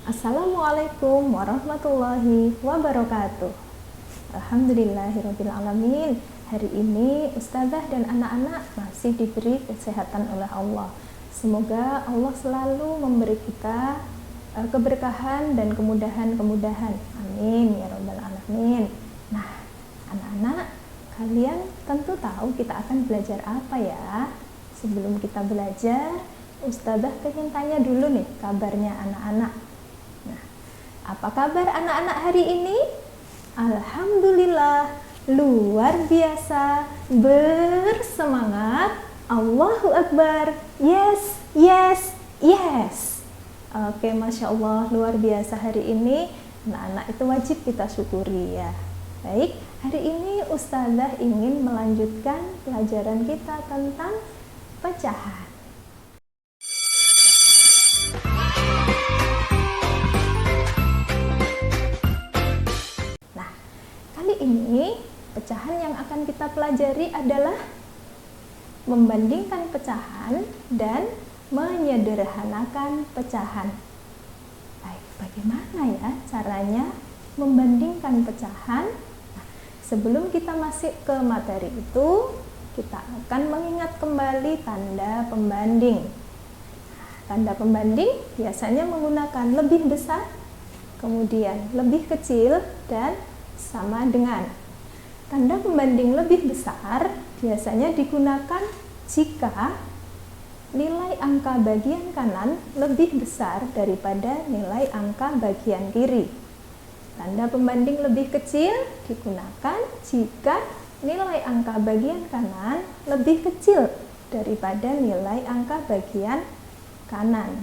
Assalamualaikum warahmatullahi wabarakatuh. Alhamdulillahirabbil alamin. Hari ini Ustazah dan anak-anak masih diberi kesehatan oleh Allah. Semoga Allah selalu memberi kita keberkahan dan kemudahan-kemudahan. Amin ya rabbal alamin. Nah, anak-anak, kalian tentu tahu kita akan belajar apa ya? Sebelum kita belajar, Ustazah pengen tanya dulu nih kabarnya anak-anak. Nah, apa kabar anak-anak hari ini? Alhamdulillah, luar biasa, bersemangat, Allahu Akbar, yes, yes, yes. Oke, Masya Allah, luar biasa hari ini, anak-anak itu wajib kita syukuri ya. Baik, hari ini Ustazah ingin melanjutkan pelajaran kita tentang pecahan. Nah, kali ini pecahan yang akan kita pelajari adalah membandingkan pecahan dan menyederhanakan pecahan. Baik, bagaimana ya caranya membandingkan pecahan? Nah, sebelum kita masuk ke materi itu, kita akan mengingat kembali tanda pembanding. Tanda pembanding biasanya menggunakan lebih besar, kemudian lebih kecil, dan sama dengan. Tanda pembanding lebih besar biasanya digunakan jika nilai angka bagian kanan lebih besar daripada nilai angka bagian kiri. Tanda pembanding lebih kecil digunakan jika nilai angka bagian kanan lebih kecil daripada nilai angka bagian kanan.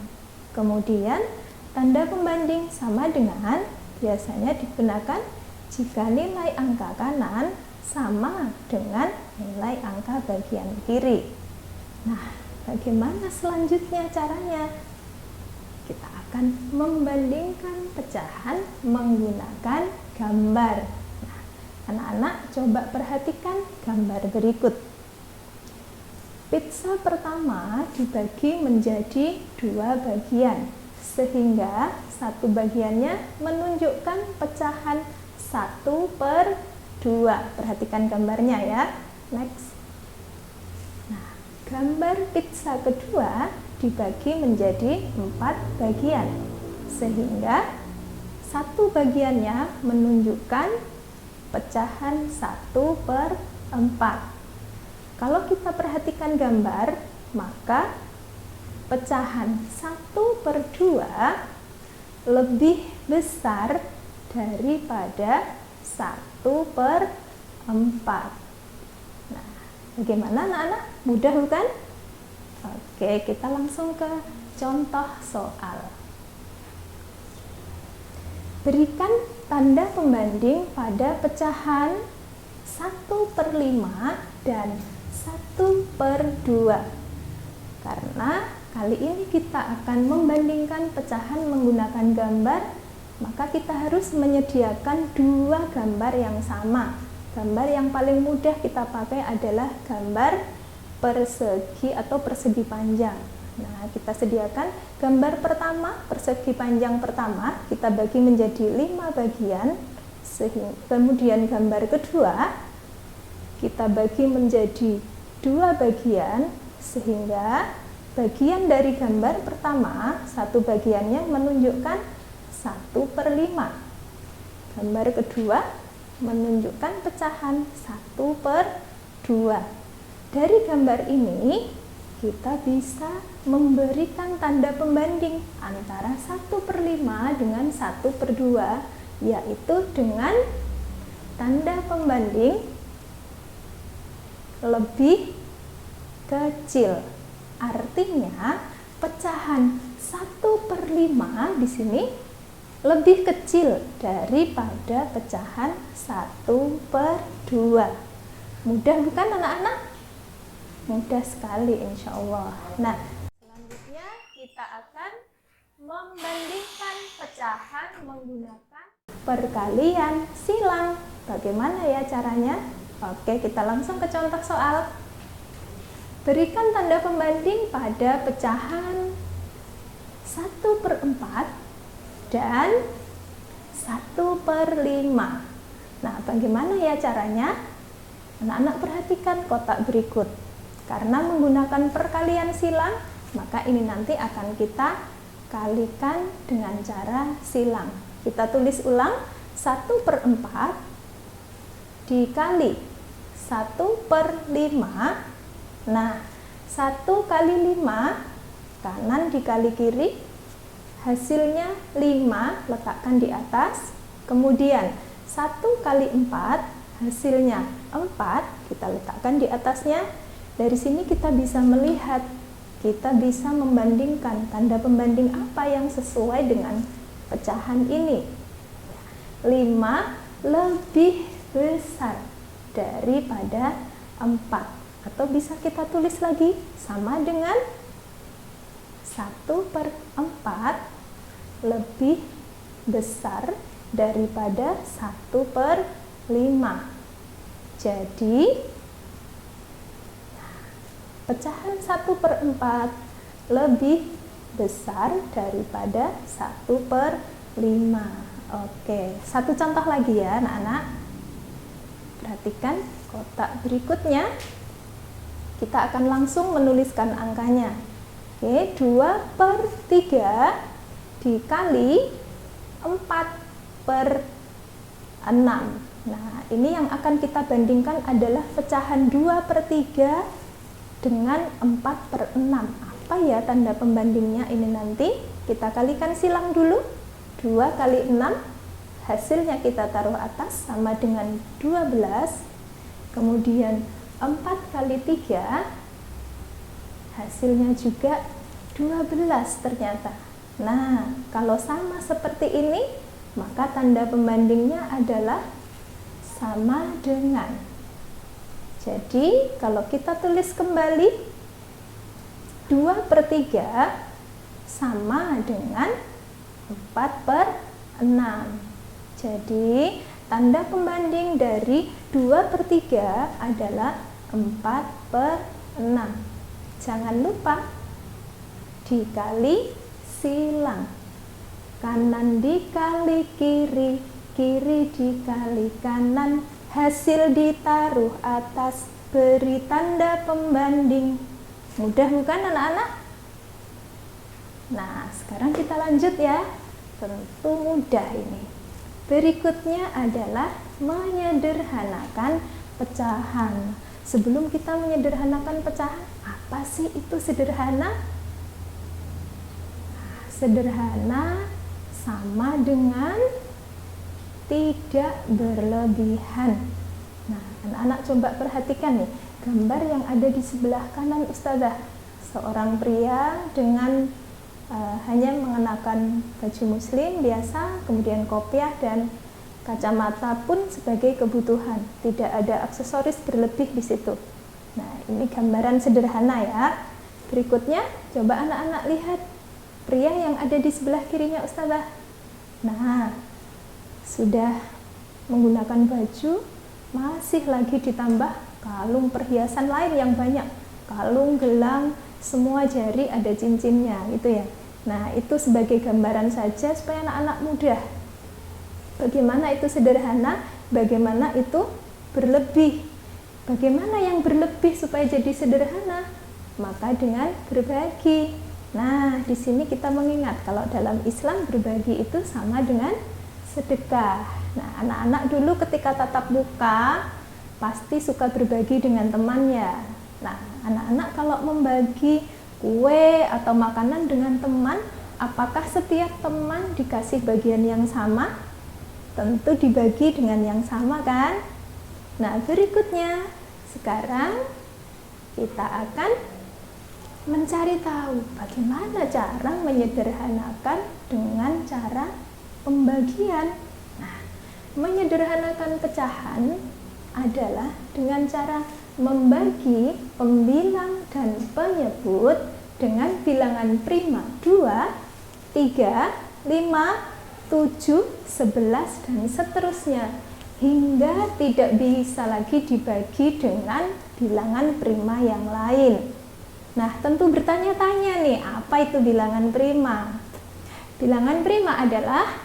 Kemudian tanda pembanding sama dengan biasanya digunakan jika nilai angka kanan sama dengan nilai angka bagian kiri. Nah, bagaimana selanjutnya caranya? Kita akan membandingkan pecahan menggunakan gambar. Nah, anak-anak coba perhatikan gambar berikut. Pizza pertama dibagi menjadi dua bagian, sehingga satu bagiannya menunjukkan pecahan 1/2. Perhatikan gambarnya ya. Next. Nah, gambar pizza kedua dibagi menjadi 4 bagian, sehingga satu bagiannya menunjukkan pecahan 1/4. Kalau kita perhatikan gambar, maka pecahan 1/2 lebih besar daripada 1/4. Nah, bagaimana anak-anak? Mudah bukan? Oke, kita langsung ke contoh soal. Berikan tanda pembanding pada pecahan 1/5 dan 1/2. Karena kali ini kita akan membandingkan pecahan menggunakan gambar, maka kita harus menyediakan dua gambar yang sama. Gambar yang paling mudah kita pakai adalah gambar persegi atau persegi panjang. Nah, kita sediakan gambar pertama, persegi panjang pertama, kita bagi menjadi 5 bagian. Kemudian gambar kedua kita bagi menjadi 2 bagian, sehingga bagian dari gambar pertama, satu bagiannya menunjukkan 1/5. Gambar kedua menunjukkan pecahan 1/2. Dari gambar ini kita bisa memberikan tanda pembanding antara 1/5 dengan 1/2, yaitu dengan tanda pembanding lebih kecil. Artinya pecahan 1/5 di sini lebih kecil daripada pecahan 1/2. Mudah bukan anak-anak? Mudah sekali insya Allah. Nah, selanjutnya kita akan membandingkan pecahan menggunakan perkalian silang. Bagaimana ya caranya? Oke, kita langsung ke contoh soal. Berikan tanda pembanding pada pecahan 1/4 dan 1/5. Nah, bagaimana ya caranya? Anak-anak perhatikan kotak berikut. Karena menggunakan perkalian silang, maka ini nanti akan kita kalikan dengan cara silang. Kita tulis ulang, 1/4 dikali 1/5. Nah, 1 kali 5, kanan dikali kiri, hasilnya 5, letakkan di atas. Kemudian 1 kali 4, hasilnya 4, kita letakkan di atasnya. Dari sini kita bisa melihat, kita bisa membandingkan tanda pembanding apa yang sesuai dengan pecahan ini. 5 lebih besar daripada 4. Atau bisa kita tulis lagi, sama dengan 1/4 lebih besar daripada 1/5. Jadi pecahan 1/4 lebih besar daripada 1/5. Oke, satu contoh lagi ya anak-anak. Perhatikan kotak berikutnya. Kita akan langsung menuliskan angkanya. Oke, 2/3 dikali 4/6. Nah, ini yang akan kita bandingkan adalah pecahan 2/3 dengan 4/6. Apa ya tanda pembandingnya ini nanti? Kita kalikan silang dulu. 2 kali 6, hasilnya kita taruh atas sama dengan 12. Kemudian 4 kali 3, hasilnya juga 12 ternyata. Nah, kalau sama seperti ini, maka tanda pembandingnya adalah sama dengan. Jadi, kalau kita tulis kembali, 2/3 sama dengan 4/6. Jadi, tanda pembanding dari 2/3 adalah 4/6. Jangan lupa dikali silang. Kanan dikali kiri, kiri dikali kanan, hasil ditaruh atas, beri tanda pembanding. Mudah bukan anak-anak? Nah, sekarang kita lanjut ya. Tentu mudah ini. Berikutnya adalah menyederhanakan pecahan. Sebelum kita menyederhanakan pecahan, apa sih itu sederhana? Sederhana sama dengan tidak berlebihan. Nah, anak-anak coba perhatikan nih, gambar yang ada di sebelah kanan Ustazah. Seorang pria dengan hanya mengenakan baju muslim biasa, kemudian kopiah dan kacamata pun sebagai kebutuhan. Tidak ada aksesoris berlebih di situ. Nah, ini gambaran sederhana ya. Berikutnya, coba anak-anak lihat pria yang ada di sebelah kirinya Ustazah. Nah, sudah menggunakan baju, masih lagi ditambah kalung perhiasan lain yang banyak. Kalung, gelang, semua jari ada cincinnya gitu ya. Nah, itu sebagai gambaran saja supaya anak-anak mudah. Bagaimana itu sederhana, bagaimana itu berlebih. Bagaimana yang berlebih supaya jadi sederhana? Maka dengan berbagi. Nah, di sini kita mengingat kalau dalam Islam berbagi itu sama dengan sedekah. Nah, anak-anak dulu ketika tatap muka pasti suka berbagi dengan temannya. Nah, anak-anak kalau membagi kue atau makanan dengan teman, apakah setiap teman dikasih bagian yang sama? Tentu dibagi dengan yang sama kan? Nah, berikutnya sekarang kita akan mencari tahu bagaimana cara menyederhanakan dengan cara pembagian. Nah, menyederhanakan pecahan adalah dengan cara membagi pembilang dan penyebut dengan bilangan prima 2, 3, 5, 7, 11, dan seterusnya hingga tidak bisa lagi dibagi dengan bilangan prima yang lain. Nah, tentu bertanya-tanya nih, apa itu bilangan prima? Bilangan prima adalah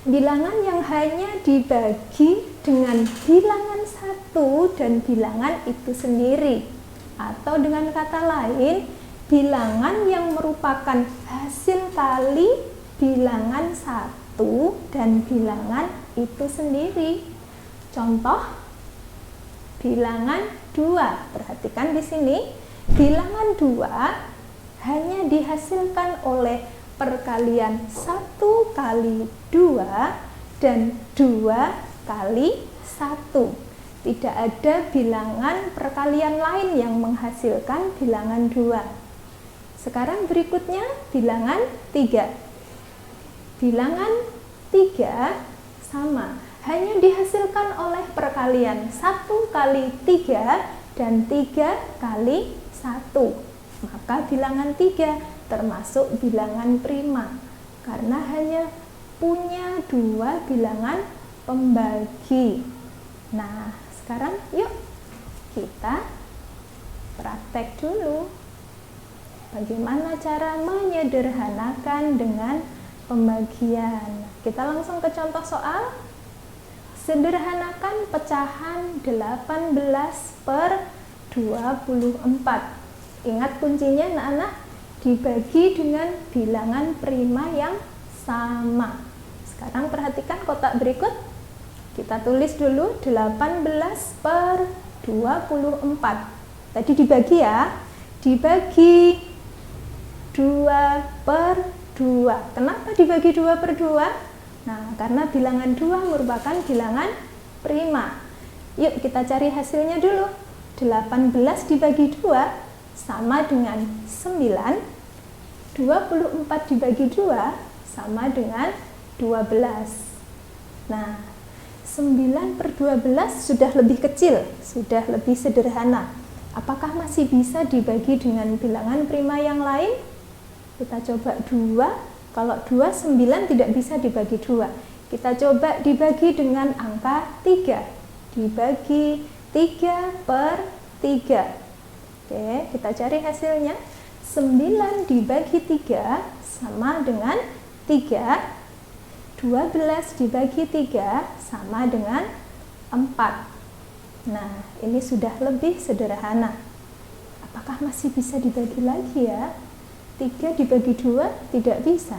bilangan yang hanya dibagi dengan bilangan satu dan bilangan itu sendiri. Atau dengan kata lain, bilangan yang merupakan hasil kali bilangan satu dan bilangan itu sendiri. Contoh, bilangan 2. Perhatikan di sini, bilangan 2 hanya dihasilkan oleh perkalian 1 kali 2 dan 2 kali 1. Tidak ada bilangan perkalian lain yang menghasilkan bilangan 2. Sekarang berikutnya bilangan 3. Bilangan 3 sama, hanya dihasilkan oleh perkalian 1 kali 3 dan 3 kali 1. Maka bilangan 3 termasuk bilangan prima karena hanya punya 2 bilangan pembagi. Nah, sekarang yuk kita praktek dulu bagaimana cara menyederhanakan dengan pembagian. Kita langsung ke contoh soal. Sederhanakan pecahan 18/24. Ingat kuncinya anak-anak, dibagi dengan bilangan prima yang sama. Sekarang perhatikan kotak berikut. Kita tulis dulu 18/24. Tadi dibagi ya. Dibagi 2/2. Kenapa dibagi 2/2? Nah, karena bilangan 2 merupakan bilangan prima. Yuk kita cari hasilnya dulu. 18 dibagi 2 sama dengan 9, 24 dibagi 2 sama dengan 12. Nah, 9/12 sudah lebih kecil, sudah lebih sederhana. Apakah masih bisa dibagi dengan bilangan prima yang lain? Kita coba 2, kalau 2, 9 tidak bisa dibagi 2. Kita coba dibagi dengan angka 3, dibagi 3/3. Oke, kita cari hasilnya. 9 dibagi 3 sama dengan 3. 12 dibagi 3 sama dengan 4. Nah, ini sudah lebih sederhana. Apakah masih bisa dibagi lagi ya? 3 dibagi 2 tidak bisa.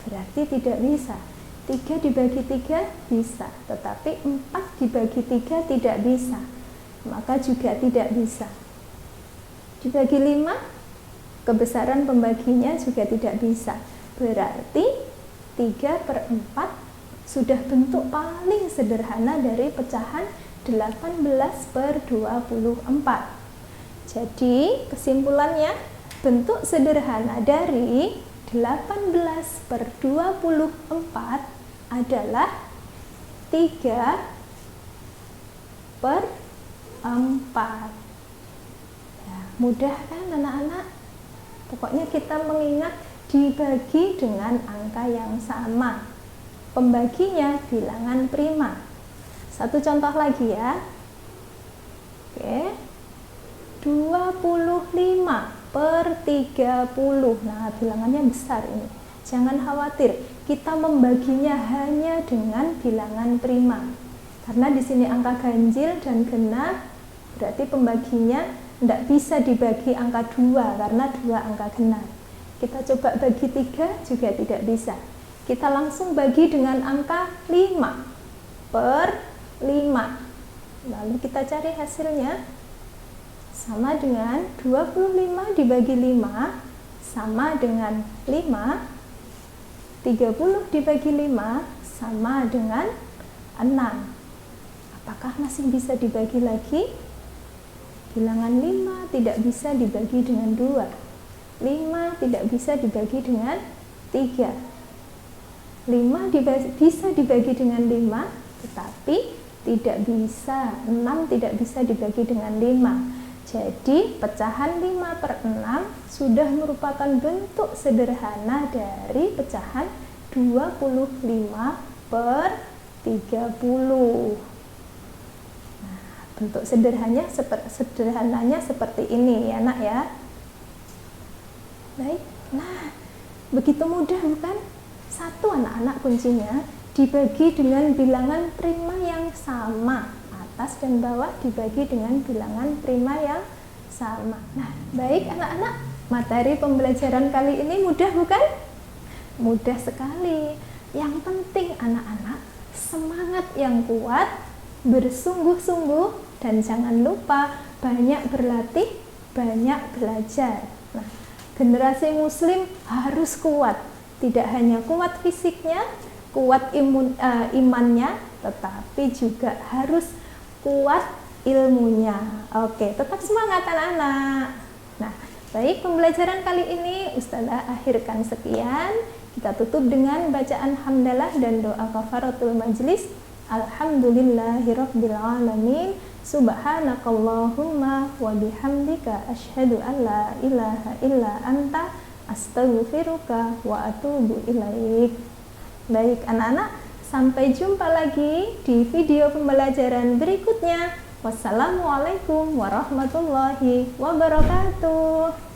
Berarti tidak bisa. 3 dibagi 3 bisa, tetapi 4 dibagi 3 tidak bisa. Maka juga tidak bisa. Dibagi 5, kebesaran pembaginya juga tidak bisa. Berarti 3/4 sudah bentuk paling sederhana dari pecahan 18/24. Jadi kesimpulannya, bentuk sederhana dari 18/24 adalah 3/4. Mudah kan anak-anak? Pokoknya kita mengingat dibagi dengan angka yang sama. Pembaginya bilangan prima. Satu contoh lagi ya. Oke. 25/30. Nah, bilangannya besar ini. Jangan khawatir, kita membaginya hanya dengan bilangan prima. Karena di sini angka ganjil dan genap, berarti pembaginya tidak bisa dibagi angka 2 karena 2 angka genap. Kita coba bagi 3 juga tidak bisa. Kita langsung bagi dengan angka 5/5. Lalu kita cari hasilnya. Sama dengan 25 dibagi 5 sama dengan 5. 30 dibagi 5 sama dengan 6. Apakah masih bisa dibagi lagi? Bilangan 5 tidak bisa dibagi dengan 2. 5 tidak bisa dibagi dengan 3. 5 bisa dibagi dengan 5, tetapi tidak bisa, 6 tidak bisa dibagi dengan 5. Jadi pecahan 5/6 sudah merupakan bentuk sederhana dari pecahan 25/30. Bentuk sederhananya seperti ini ya nak ya. Baik, nah Begitu mudah bukan? Satu, anak-anak, kuncinya dibagi dengan bilangan prima yang sama. Atas dan bawah dibagi dengan bilangan prima yang sama. Nah, baik anak-anak, materi pembelajaran kali ini mudah bukan? Mudah sekali. Yang penting anak-anak semangat yang kuat, bersungguh-sungguh, dan jangan lupa banyak berlatih, banyak belajar. Nah, generasi muslim harus kuat, tidak hanya kuat fisiknya, kuat imannya, tetapi juga harus kuat ilmunya. Oke, tetap semangat anak-anak. Nah, baik, pembelajaran kali ini Ustazah akhirkan sekian. Kita tutup dengan bacaan hamdalah dan doa kafaratul majlis. Alhamdulillahirabbil alamin. Subhanakallahumma wa bihamdika asyhadu an la ilaha illa anta astaghfiruka wa atubu ilaik. Baik anak-anak, sampai jumpa lagi di video pembelajaran berikutnya. Wassalamualaikum warahmatullahi wabarakatuh.